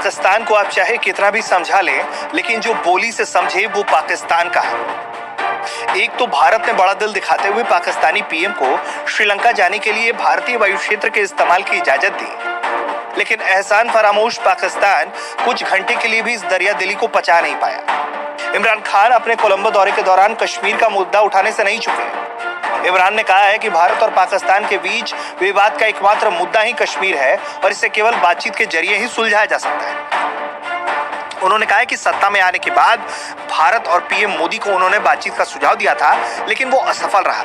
पाकिस्तान को आप चाहे कितना भी समझा लें, लेकिन जो बोली से समझे वो पाकिस्तान का है। एक तो भारत ने बड़ा दिल दिखाते हुए पाकिस्तानी पीएम को श्रीलंका जाने के लिए भारतीय वायु क्षेत्र के इस्तेमाल की इजाजत दी, लेकिन एहसान फरामोश पाकिस्तान कुछ घंटे के लिए भी इस दरिया दिली को पचा नहीं पाया। इमरान खान अपने कोलंबो दौरे के दौरान कश्मीर का मुद्दा उठाने से नहीं चुके। इमरान ने कहा है कि भारत और पाकिस्तान के बीच विवाद का एकमात्र मुद्दा ही कश्मीर है और इसे केवल बातचीत के जरिए ही सुलझाया जा सकता है। उन्होंने कहा है कि सत्ता में आने के बाद भारत और पीएम मोदी को उन्होंने बातचीत का सुझाव दिया था, लेकिन वो असफल रहा।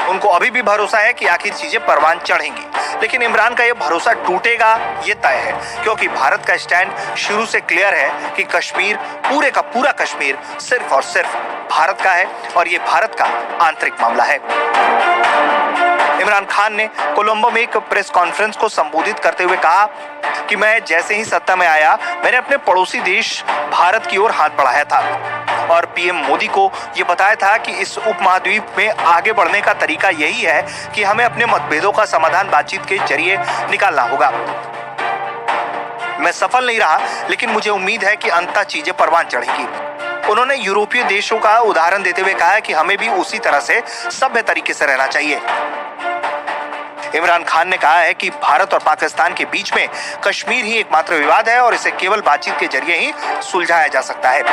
उनको अभी भी भरोसा है कि आखिर चीजें परवान चढ़ेंगी, लेकिन इमरान का यह भरोसा टूटेगा ये तय है, क्योंकि भारत का स्टैंड शुरू से क्लियर है कि कश्मीर, पूरे का पूरा कश्मीर सिर्फ और सिर्फ भारत का है और ये भारत का आंतरिक मामला है। इमरान खान ने कोलंबो में एक प्रेस कॉन्फ्रेंस को संबोधित करते हुए कहा कि मैं जैसे ही सत्ता में आया, मैंने अपने पड़ोसी देश भारत की ओर हाथ बढ़ाया था और पीएम मोदी को यह बताया था कि इस उपमहाद्वीप में आगे बढ़ने का तरीका यही है कि हमें अपने मतभेदों का समाधान बातचीत के जरिए निकालना होगा। मैं सफल नहीं रहा, लेकिन मुझे उम्मीद है कि अंततः चीजें परवान चढ़ेंगी। उन्होंने यूरोपीय देशों का उदाहरण देते हुए कहा कि हमें भी उसी तरह से सभ्य तरीके से रहना चाहिए। इमरान खान ने कहा है कि भारत और पाकिस्तान के बीच में कश्मीर ही एकमात्र विवाद है और इसे केवल बातचीत के जरिए ही सुलझाया जा सकता है।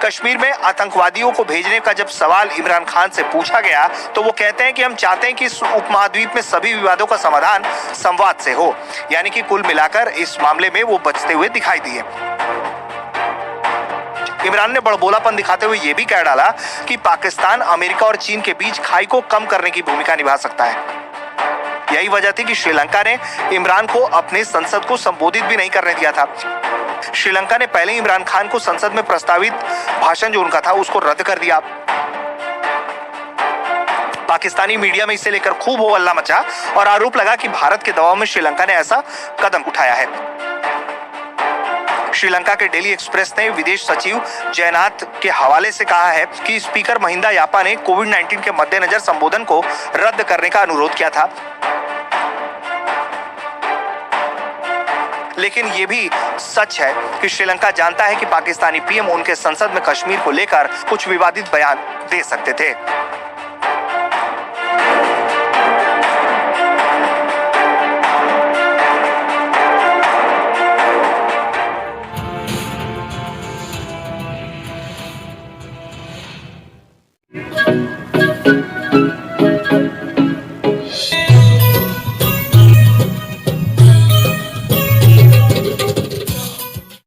कश्मीर में आतंकवादियों को भेजने का जब सवाल इमरान खान से पूछा गया, तो वो कहते हैं कि हम चाहते हैं कि इस उपमहाद्वीप में सभी विवादों का समाधान संवाद से हो, यानी कि कुल मिलाकर इस मामले में वो बचते हुए दिखाई दिए। इमरान ने बड़बोलापन दिखाते हुए यह भी कह डाला कि पाकिस्तान अमेरिका और चीन के बीच खाई को कम करने की भूमिका निभा सकता है। यही वजह थी कि श्रीलंका ने इमरान को अपने संसद को संबोधित भी नहीं करने दिया था। श्रीलंका ने पहले ही इमरान खान को संसद में प्रस्तावित भाषण जो उनका था उसको रद्द कर दिया। पाकिस्तानी मीडिया में इसे लेकर खूब हो हल्ला मचा और आरोप लगा कि भारत के दबाव में श्रीलंका ने ऐसा कदम उठाया है। श्रीलंका के डेली एक्सप्रेस ने विदेश सचिव जयनाथ के हवाले से कहा है कि स्पीकर महिंदा यापा ने कोविड-19 के मद्देनजर संबोधन को रद्द करने का अनुरोध किया था, लेकिन यह भी सच है कि श्रीलंका जानता है कि पाकिस्तानी पीएम उनके संसद में कश्मीर को लेकर कुछ विवादित बयान दे सकते थे।